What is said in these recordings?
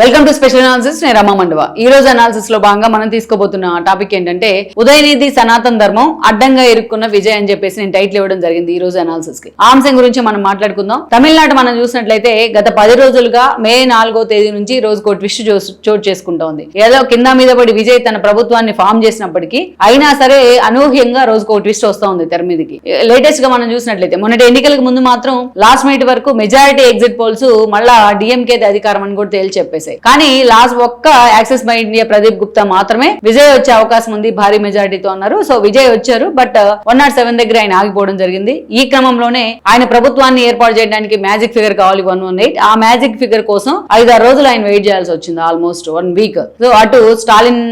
Welcome to special analysis. నేను రమా మండవ. ఈ రోజు అనాలిసిస్ లో భాగంగా మనం తీసుకోబోతున్న టాపిక్ ఏంటంటే ఉదయనిధి సనాతన ధర్మం అడ్డంగా ఇరుక్కున్న విజయ్ అని చెప్పేసి నేను టైటిల్ ఇవ్వడం జరిగింది ఈ రోజు అనాలిసిస్ కి. ఆ అంశం గురించి మనం మాట్లాడుకుందాం. తమిళనాడు మనం చూసినట్లయితే గత 10 రోజులుగా మే 4వ తేదీ నుంచి రోజుకో ట్విస్ట్ చోటు చేసుకుంటోంది. ఏదో కింద మీద పడి విజయ్ తన ప్రభుత్వాన్ని ఫామ్ చేసినప్పటికీ అయినా సరే అనూహ్యంగా రోజుకో ట్విస్ట్ వస్తా ఉంది తెర మీదకి. లేటెస్ట్ గా మనం చూసినట్లయితే మొన్నటి ఎన్నికలకు ముందు మాత్రం లాస్ట్ మినిట్ వరకు మెజారిటీ ఎగ్జిట్ పోల్స్ మళ్ళా డిఎంకే అధికారం అని కూడా తేల్చి చెప్పేశాయి. కానీ లాస్ట్ ఒక్క access by India Pradeep Gupta మాత్రమే విజయ్ వచ్చే అవకాశం ఉంది భారీ మెజారిటీతో అన్నారు. సో విజయ్ వచ్చారు, బట్ 107 దగ్గర ఆయన ఆగిపోవడం జరిగింది. ఈ క్రమంలోనే ఆయన ప్రభుత్వాన్ని ఏర్పాటు చేయడానికి మ్యాజిక్ ఫిగర్ కావాలి 118. ఆ మ్యాజిక్ ఫిగర్ కోసం 5-6 రోజులు ఆయన వెయిట్ చేయాల్సి వచ్చింది, ఆల్మోస్ట్ 1 వీక్. సో అటు స్టాలిన్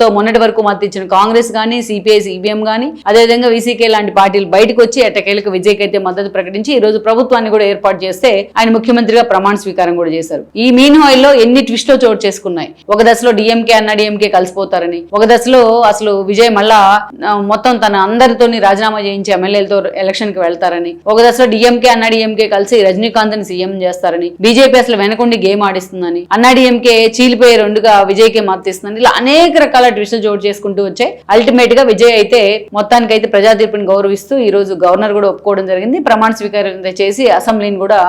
తో మొన్నటి వరకు మద్దతు ఇచ్చిన కాంగ్రెస్ గానీ, సిపిఐ సిపిఎం గానీ, అదేవిధంగా విసికే లాంటి పార్టీలు బయటకు వచ్చి ఎట్టకేలకు విజయ్ కి అయితే మద్దతు ప్రకటించి ఈ రోజు ప్రభుత్వాన్ని కూడా ఏర్పాటు చేస్తే ఆయన ముఖ్యమంత్రిగా ప్రమాణ స్వీకారం కూడా చేశారు. ఈ మీన్ హోయిల్ లో ఎన్ని ట్విస్ట్ లో చోటు చేసుకున్నాయి. ఒక దశలో డిఎంకే అన్న డిఎంకే కలిసిపోతారని, ఒక దశలో అసలు విజయ్ మళ్ళా మొత్తం తన అందరితోని రాజీనామా చేయించి ఎమ్మెల్యేలతో ఎలక్షన్ కి వెళ్తారని, ఒక దశలో డిఎంకే అన్న డిఎంకే కలిసి రజనీకాంత్ ని సీఎం చేస్తారని, బీజేపీ అసలు వెనకుండి గేమ్ ఆడిస్తుందని, అన్నా డిఎంకే చీలిపోయే రెండుగా విజయ్ కి మద్దతిస్తుందని, ఇలా అనేక రకాల ట్విస్టులు చోటు చేసుకుంటూ వచ్చాయి. అల్టిమేట్ గా విజయ్ అయితే మొత్తానికి అయితే ప్రజా తీర్పుని గౌరవిస్తూ ఈ రోజు గవర్నర్ కూడా ఒప్పుకోవడం జరిగింది. ప్రమాణ స్వీకారం చేసి అసెంబ్లీని కూడా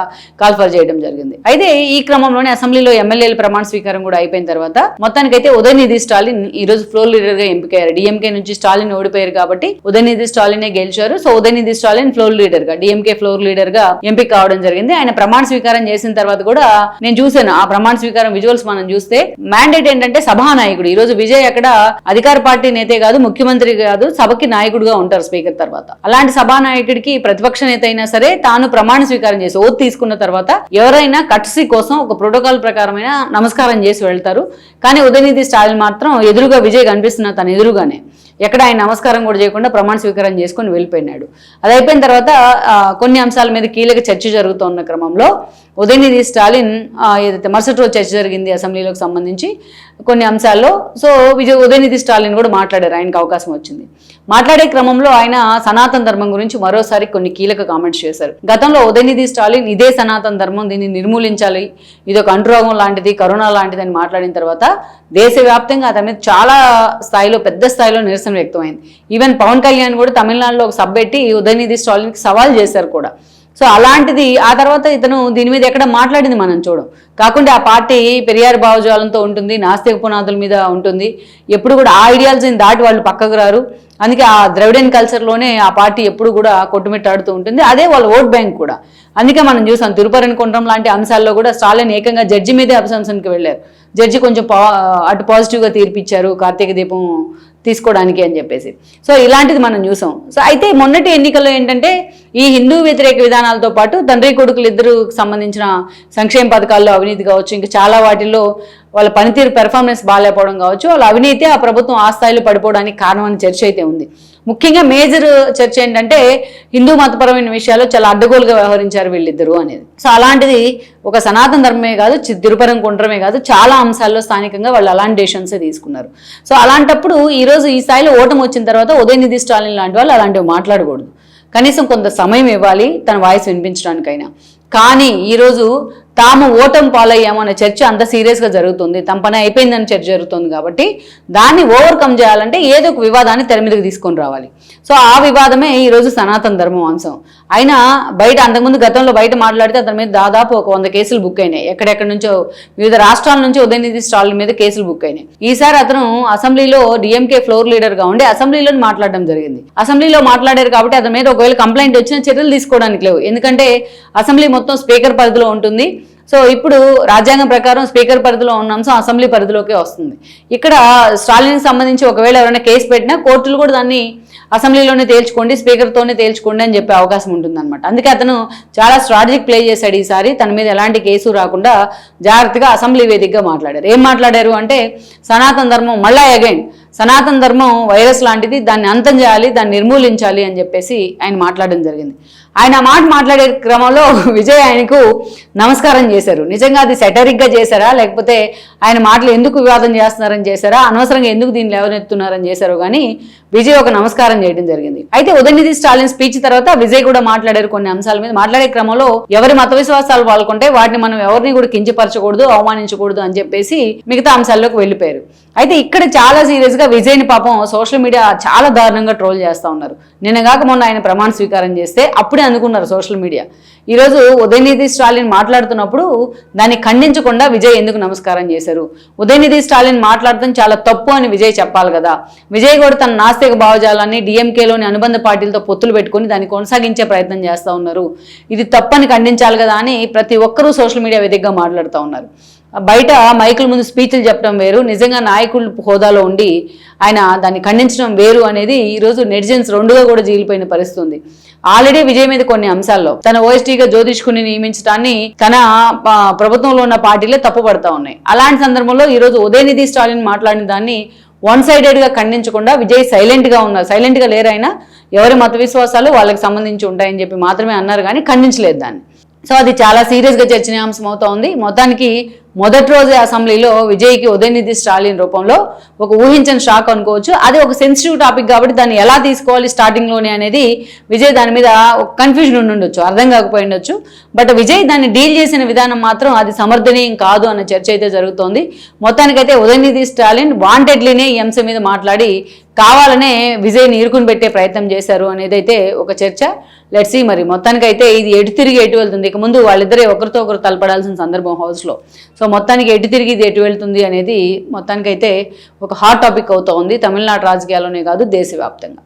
కాల్ఫర్ చేయడం జరిగింది. అయితే ఈ క్రమంలోనే అసెంబ్లీలో ఎమ్మెల్యేల ప్రమాణ స్వీకారం కూడా అయిపోయిన తర్వాత మొత్తానికైతే ఉదయనిధి స్టాలిన్ ఈ రోజు ఫ్లోర్ లీడర్ గా ఎంపికయ్యారు. డిఎంకే నుంచి స్టాలిన్ ఓడిపోయారు కాబట్టి ఉదయనిధి స్టాలినే గెలిచారు. So Udhayanidhi Stalin floor leader గా, డిఎంకే ఫ్లోర్ లీడర్ గా ఎంపిక కావడం జరిగింది. ఆయన ప్రమాణ స్వీకారం చేసిన తర్వాత కూడా నేను చూసాను ఆ ప్రమాణ స్వీకారం విజువల్స్. మనం చూస్తే మ్యాండేట్ ఏంటంటే సభానాయకుడు. ఈ రోజు విజయ్ అక్కడ అధికార పార్టీ నేతే కాదు, ముఖ్యమంత్రి కాదు, సభకి నాయకుడుగా ఉంటారు స్పీకర్ తర్వాత. అలాంటి సభానాయకుడికి ప్రతిపక్ష నేత అయినా సరే తాను ప్రమాణ స్వీకారం చేసి ఓత్ తీసుకున్న తర్వాత ఎవరైనా కట్సీ కోసం ఒక ప్రోటోకాల్ ప్రకారమైన నమస్కారం చేసి వెళ్తారు. కానీ ఉదయనిధి స్టాలిన్ మాత్రం ఎదురుగా విజయ్ కనిపిస్తున్న తన ఎదురుగానే ఎక్కడ ఆయన నమస్కారం కూడా చేయకుండా ప్రమాణ స్వీకారం చేసుకుని వెళ్ళిపోయినాడు. అది అయిపోయిన తర్వాత కొన్ని అంశాల మీద కీలక చర్చ జరుగుతున్న క్రమంలో ఉదయనిధి స్టాలిన్ ఏదైతే మరుసటి రోజు చర్చ జరిగింది అసెంబ్లీలోకి సంబంధించి కొన్ని అంశాల్లో. సో ఉదయనిధి స్టాలిన్ కూడా మాట్లాడారు, ఆయనకు అవకాశం వచ్చింది. మాట్లాడే క్రమంలో ఆయన సనాతన ధర్మం గురించి మరోసారి కొన్ని కీలక కామెంట్స్ చేశారు. గతంలో ఉదయనిధి స్టాలిన్ ఇదే సనాతన ధర్మం, దీన్ని నిర్మూలించాలి, ఇది ఒక అంటురోగం లాంటిది, కరోనా లాంటిది అని మాట్లాడిన తర్వాత దేశవ్యాప్తంగా అతని మీద చాలా స్థాయిలో, పెద్ద స్థాయిలో నిరసన వ్యక్తమైంది. ఈవెన్ పవన్ కళ్యాణ్ కూడా తమిళనాడులో ఒక సభ పెట్టి ఉదయనిధి స్టాలిన్కి సవాల్ చేశారు కూడా. సో అలాంటిది ఆ తర్వాత ఇతను దీని మీద ఎక్కడ మాట్లాడింది మనం చూడం. కాకుండా ఆ పార్టీ పెరియార్ భావజాలంతో ఉంటుంది, నాస్తిక పునాదుల మీద ఉంటుంది, ఎప్పుడు కూడా ఆ ఐడియాలజీని దాటి వాళ్ళు పక్కకు రారు. అందుకే ఆ ద్రవిడియన్ కల్చర్లోనే ఆ పార్టీ ఎప్పుడు కూడా కొట్టుమిట్టాడుతూ ఉంటుంది. అదే వాళ్ళ ఓట్ బ్యాంక్ కూడా. అందుకే మనం చూసాం తిరుపరని కొండం లాంటి అంశాల్లో కూడా స్టాలిన్ ఏకంగా జడ్జి మీదే అభిశంసనకి వెళ్ళారు. జడ్జి కొంచెం అటు పాజిటివ్గా తీర్పిచ్చారు కార్తీక దీపం తీసుకోవడానికి అని చెప్పేసి. సో ఇలాంటిది మనం చూసాం. సో అయితే మొన్నటి ఎన్నికల్లో ఏంటంటే ఈ హిందూ వ్యతిరేక విధానాలతో పాటు తండ్రి కొడుకులు ఇద్దరు సంబంధించిన సంక్షేమ పథకాల్లో అవినీతి కావచ్చు, ఇంకా చాలా వాటిల్లో వాళ్ళ పనితీరు పెర్ఫార్మెన్స్ బాగాలేకపోవడం కావచ్చు, వాళ్ళ అవినీతి ఆ ప్రభుత్వం ఆ స్థాయిలో పడిపోవడానికి కారణం అని చర్చ అయితే ఉంది. ముఖ్యంగా మేజర్ చర్చ ఏంటంటే హిందూ మతపరమైన విషయాల్లో చాలా అడ్డగోలుగా వ్యవహరించారు వీళ్ళిద్దరూ అనేది. సో అలాంటిది ఒక సనాతన ధర్మమే కాదు, తిరుపరం కొండరమే కాదు, చాలా అంశాల్లో స్థానికంగా వాళ్ళు అలాంటి డెసిషన్సే తీసుకున్నారు. సో అలాంటప్పుడు ఈరోజు ఈ స్థాయిలో ఓటమి వచ్చిన తర్వాత ఉదయనిధి స్టాలిన్ లాంటి వాళ్ళు అలాంటివి మాట్లాడకూడదు. కనీసం కొంత సమయం ఇవ్వాలి తన వాయిస్ వినిపించడానికైనా. కానీ ఈరోజు తాము ఓటమి పాలయ్యాము అనే చర్చ అంత సీరియస్గా జరుగుతుంది, తమ పని అయిపోయిందని చర్చ జరుగుతుంది. కాబట్టి దాన్ని ఓవర్కమ్ చేయాలంటే ఏదో ఒక వివాదాన్ని తెర మీదకి తీసుకొని రావాలి. సో ఆ వివాదమే ఈరోజు సనాతన ధర్మం అంశం. అయినా బయట అంతకుముందు గతంలో బయట మాట్లాడితే అతని మీద దాదాపు ఒక 100 కేసులు బుక్ అయినాయి. ఎక్కడెక్కడి నుంచో వివిధ రాష్ట్రాల నుంచి ఉదయనిధి స్టాలిన్ మీద కేసులు బుక్ అయినాయి. ఈసారి అతను అసెంబ్లీలో డిఎంకే ఫ్లోర్ లీడర్ గా ఉండి అసెంబ్లీలో మాట్లాడడం జరిగింది. అసెంబ్లీలో మాట్లాడారు కాబట్టి అతని మీద ఒకవేళ కంప్లైంట్ వచ్చినా చర్యలు తీసుకోవడానికి లేవు. ఎందుకంటే అసెంబ్లీ మొత్తం స్పీకర్ పరిధిలో ఉంటుంది. సో ఇప్పుడు రాజ్యాంగం ప్రకారం స్పీకర్ పరిధిలో ఉన్న అంశం అసెంబ్లీ పరిధిలోకే వస్తుంది. ఇక్కడ స్టాలిన్కి సంబంధించి ఒకవేళ ఎవరైనా కేసు పెట్టినా కోర్టులు కూడా దాన్ని అసెంబ్లీలోనే తేల్చుకోండి, స్పీకర్తోనే తేల్చుకోండి అని చెప్పే అవకాశం ఉంటుందన్నమాట. అందుకే అతను చాలా స్ట్రాటజిక్ ప్లే చేశాడు ఈసారి. తన మీద ఎలాంటి కేసు రాకుండా జాగ్రత్తగా అసెంబ్లీ వేదికగా మాట్లాడారు. ఏం మాట్లాడారు అంటే సనాతన ధర్మం మళ్ళా అగైన్ సనాతన ధర్మం వైరస్ లాంటిది, దాన్ని అంతం చేయాలి, దాన్ని నిర్మూలించాలి అని చెప్పేసి ఆయన మాట్లాడడం జరిగింది. ఆయన ఆ మాట మాట్లాడే క్రమంలో విజయ్ ఆయనకు నమస్కారం చేశారు. నిజంగా అది సెటరిక్గా చేశారా, లేకపోతే ఆయన మాటలు ఎందుకు వివాదం చేస్తున్నారని చేశారా, అనవసరంగా ఎందుకు దీన్ని లేవనెత్తున్నారని చేశారో కానీ విజయ్ ఒక నమస్కారం చేయడం జరిగింది. అయితే ఉదయనిధి స్టాలిన్ స్పీచ్ తర్వాత విజయ్ కూడా మాట్లాడారు కొన్ని అంశాల మీద. మాట్లాడే క్రమంలో ఎవరి మత విశ్వాసాలు పాల్గొంటే వాటిని మనం ఎవరిని కూడా కించపరచకూడదు, అవమానించకూడదు అని చెప్పేసి మిగతా అంశాల్లోకి వెళ్ళిపోయారు. అయితే ఇక్కడ చాలా సీరియస్ గా విజయ్ని పాపం సోషల్ మీడియా చాలా దారుణంగా ట్రోల్ చేస్తా ఉన్నారు. నిన్నగాక మొన్న ఆయన ప్రమాణ స్వీకారం చేస్తే అప్పుడే అనుకున్నారు సోషల్ మీడియా. ఈరోజు ఉదయనిధి స్టాలిన్ మాట్లాడుతున్నప్పుడు దాన్ని ఖండించకుండా విజయ్ ఎందుకు నమస్కారం చేశారు? ఉదయనిధి స్టాలిన్ మాట్లాడటం చాలా తప్పు అని విజయ్ చెప్పాలి కదా. విజయ్ కూడా తన నాస్తిక భావజాలాన్ని డిఎంకేలోని అనుబంధ పార్టీలతో పొత్తులు పెట్టుకుని దాన్ని కొనసాగించే ప్రయత్నం చేస్తూ ఉన్నారు. ఇది తప్పని ఖండించాలి కదా అని ప్రతి ఒక్కరూ సోషల్ మీడియా వేదికగా మాట్లాడుతూ ఉన్నారు. బయట మైకుల ముందు స్పీచ్లు చెప్పడం వేరు, నిజంగా నాయకుల హోదాలో ఉండి ఆయన దాన్ని ఖండించడం వేరు అనేది ఈరోజు నెటిజన్స్ రెండుగా కూడా జీలిపోయిన పరిస్థితి ఉంది. ఆల్రెడీ విజయ్ మీద కొన్ని అంశాల్లో తన ఓఎస్టీగా జ్యోతిష్కుని నియమించడాన్ని తన ప్రభుత్వంలో ఉన్న పార్టీలే తప్పుపడతా ఉన్నాయి. అలాంటి సందర్భంలో ఈరోజు ఉదయనిధి స్టాలిన్ మాట్లాడిన దాన్ని వన్ సైడెడ్గా ఖండించకుండా విజయ్ సైలెంట్గా ఉన్నారు. సైలెంట్గా లేరైనా ఎవరి మత విశ్వాసాలు వాళ్ళకి సంబంధించి ఉంటాయని చెప్పి మాత్రమే అన్నారు కానీ ఖండించలేదు దాన్ని. సో అది చాలా సీరియస్గా చర్చనీయాంశం అవుతా ఉంది. మొత్తానికి మొదటి రోజే అసెంబ్లీలో విజయ్కి ఉదయనిధి స్టాలిన్ రూపంలో ఒక ఊహించని షాక్ అనుకోవచ్చు. అది ఒక సెన్సిటివ్ టాపిక్ కాబట్టి దాన్ని ఎలా తీసుకోవాలి స్టార్టింగ్లోనే అనేది విజయ్ దాని మీద ఒక కన్ఫ్యూజన్ ఉండుండొచ్చు, అర్థం కాకపోయి ఉండొచ్చు. బట్ విజయ్ దాన్ని డీల్ చేసిన విధానం మాత్రం అది సమర్థనీయం కాదు అన్న చర్చ అయితే జరుగుతోంది. మొత్తానికైతే ఉదయనిధి స్టాలిన్ వాంటెడ్లీనే ఈ అంశం మీద మాట్లాడి కావాలనే విజయ్ని ఇరుకుని పెట్టే ప్రయత్నం చేశారు అనేది అయితే ఒక చర్చ. లెట్స్ సీ మరి మొత్తానికైతే ఇది ఎటు తిరిగి ఎటు వెళ్తుంది. ఇక ముందు వాళ్ళిద్దరే ఒకరితో ఒకరు తలపడాల్సిన సందర్భం హౌస్లో. సో మొత్తానికి ఎటు తిరిగి ఇది ఎటు వెళ్తుంది అనేది మొత్తానికైతే ఒక హాట్ టాపిక్ అవుతోంది తమిళనాడు రాజకీయాల్లోనే కాదు దేశవ్యాప్తంగా.